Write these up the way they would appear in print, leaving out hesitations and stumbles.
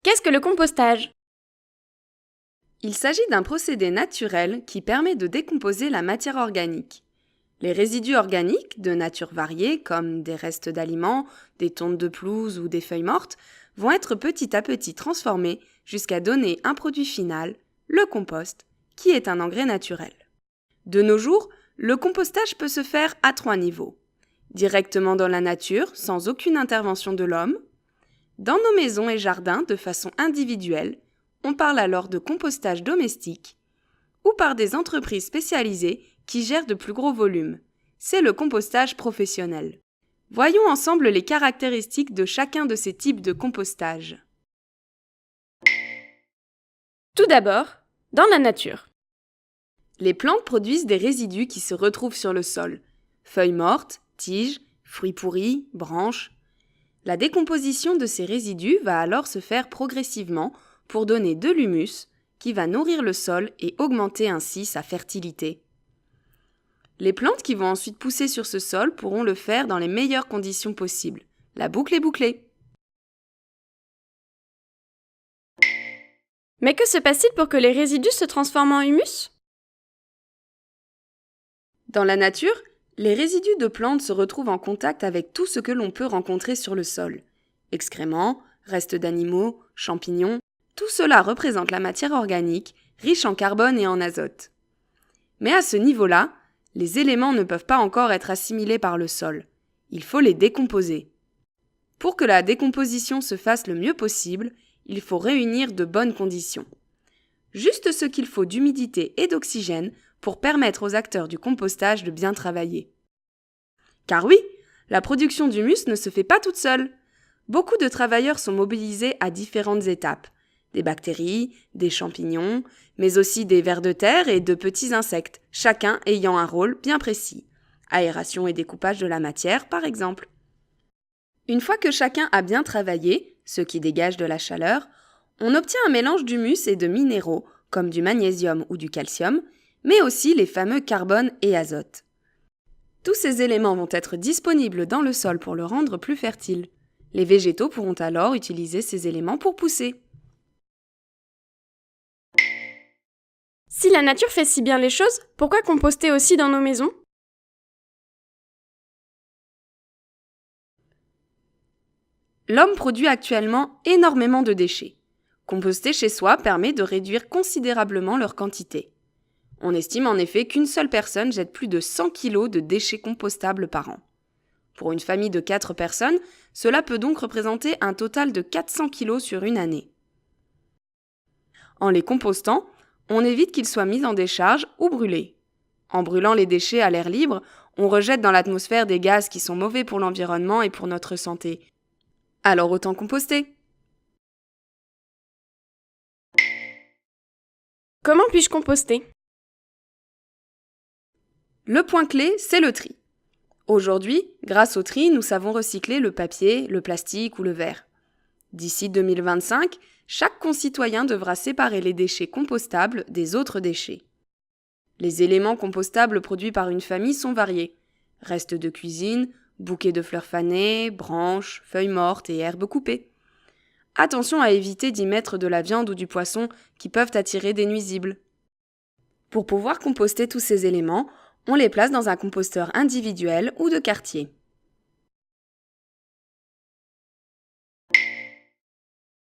Qu'est-ce que le compostage? Il s'agit d'un procédé naturel qui permet de décomposer la matière organique. Les résidus organiques, de nature variée, comme des restes d'aliments, des tontes de pelouse ou des feuilles mortes, vont être petit à petit transformés jusqu'à donner un produit final, le compost, qui est un engrais naturel. De nos jours, le compostage peut se faire à 3 niveaux. Directement dans la nature, sans aucune intervention de l'homme. Dans nos maisons et jardins, de façon individuelle, on parle alors de compostage domestique. Ou par des entreprises spécialisées qui gèrent de plus gros volumes. C'est le compostage professionnel. Voyons ensemble les caractéristiques de chacun de ces types de compostage. Tout d'abord, dans la nature. Les plantes produisent des résidus qui se retrouvent sur le sol. Feuilles mortes, tiges, fruits pourris, branches. La décomposition de ces résidus va alors se faire progressivement pour donner de l'humus qui va nourrir le sol et augmenter ainsi sa fertilité. Les plantes qui vont ensuite pousser sur ce sol pourront le faire dans les meilleures conditions possibles. La boucle est bouclée. Mais que se passe-t-il pour que les résidus se transforment en humus? Dans la nature, les résidus de plantes se retrouvent en contact avec tout ce que l'on peut rencontrer sur le sol. Excréments, restes d'animaux, champignons, tout cela représente la matière organique, riche en carbone et en azote. Mais à ce niveau-là, les éléments ne peuvent pas encore être assimilés par le sol. Il faut les décomposer. Pour que la décomposition se fasse le mieux possible, il faut réunir de bonnes conditions. Juste ce qu'il faut d'humidité et d'oxygène pour permettre aux acteurs du compostage de bien travailler. Car oui, la production d'humus ne se fait pas toute seule. Beaucoup de travailleurs sont mobilisés à différentes étapes. Des bactéries, des champignons, mais aussi des vers de terre et de petits insectes, chacun ayant un rôle bien précis. Aération et découpage de la matière, par exemple. Une fois que chacun a bien travaillé, ce qui dégage de la chaleur, on obtient un mélange d'humus et de minéraux, comme du magnésium ou du calcium, mais aussi les fameux carbone et azote. Tous ces éléments vont être disponibles dans le sol pour le rendre plus fertile. Les végétaux pourront alors utiliser ces éléments pour pousser. Si la nature fait si bien les choses, pourquoi composter aussi dans nos maisons? L'homme produit actuellement énormément de déchets. Composter chez soi permet de réduire considérablement leur quantité. On estime en effet qu'une seule personne jette plus de 100 kg de déchets compostables par an. Pour une famille de 4 personnes, cela peut donc représenter un total de 400 kg sur une année. En les compostant, on évite qu'ils soient mis en décharge ou brûlés. En brûlant les déchets à l'air libre, on rejette dans l'atmosphère des gaz qui sont mauvais pour l'environnement et pour notre santé. Alors autant composter. Comment puis-je composter? Le point clé, c'est le tri. Aujourd'hui, grâce au tri, nous savons recycler le papier, le plastique ou le verre. D'ici 2025, chaque concitoyen devra séparer les déchets compostables des autres déchets. Les éléments compostables produits par une famille sont variés. Restes de cuisine, bouquets de fleurs fanées, branches, feuilles mortes et herbes coupées. Attention à éviter d'y mettre de la viande ou du poisson qui peuvent attirer des nuisibles. Pour pouvoir composter tous ces éléments, on les place dans un composteur individuel ou de quartier.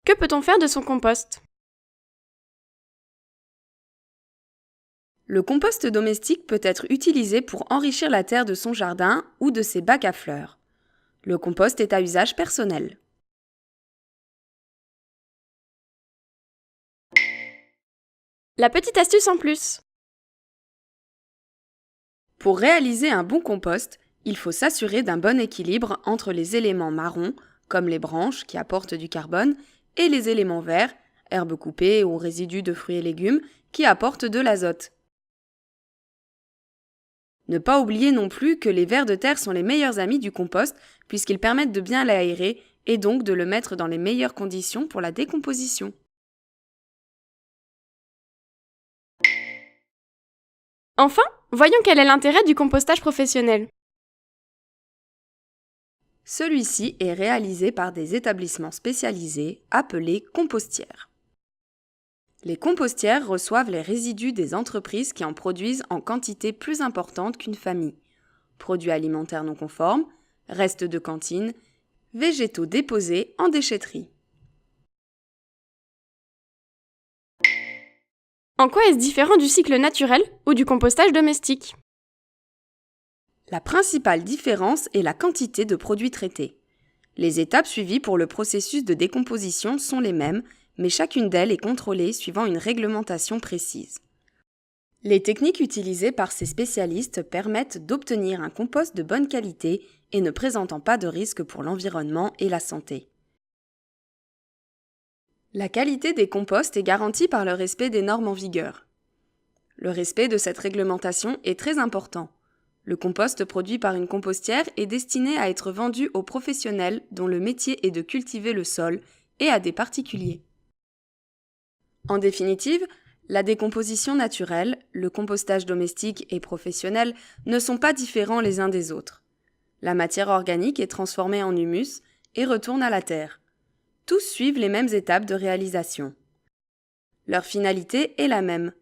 Que peut-on faire de son compost? Le compost domestique peut être utilisé pour enrichir la terre de son jardin ou de ses bacs à fleurs. Le compost est à usage personnel. La petite astuce en plus. Pour réaliser un bon compost, il faut s'assurer d'un bon équilibre entre les éléments marrons, comme les branches qui apportent du carbone, et les éléments verts, herbes coupées ou résidus de fruits et légumes, qui apportent de l'azote. Ne pas oublier non plus que les vers de terre sont les meilleurs amis du compost puisqu'ils permettent de bien l'aérer et donc de le mettre dans les meilleures conditions pour la décomposition. Enfin, voyons quel est l'intérêt du compostage professionnel. Celui-ci est réalisé par des établissements spécialisés appelés compostières. Les compostières reçoivent les résidus des entreprises qui en produisent en quantité plus importante qu'une famille. Produits alimentaires non conformes, restes de cantine, végétaux déposés en déchetterie. En quoi est-ce différent du cycle naturel ou du compostage domestique? La principale différence est la quantité de produits traités. Les étapes suivies pour le processus de décomposition sont les mêmes, mais chacune d'elles est contrôlée suivant une réglementation précise. Les techniques utilisées par ces spécialistes permettent d'obtenir un compost de bonne qualité et ne présentant pas de risque pour l'environnement et la santé. La qualité des composts est garantie par le respect des normes en vigueur. Le respect de cette réglementation est très important. Le compost produit par une compostière est destiné à être vendu aux professionnels dont le métier est de cultiver le sol et à des particuliers. En définitive, la décomposition naturelle, le compostage domestique et professionnel ne sont pas différents les uns des autres. La matière organique est transformée en humus et retourne à la terre. Tous suivent les mêmes étapes de réalisation. Leur finalité est la même: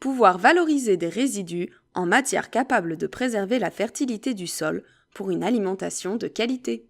pouvoir valoriser des résidus en matière capable de préserver la fertilité du sol pour une alimentation de qualité.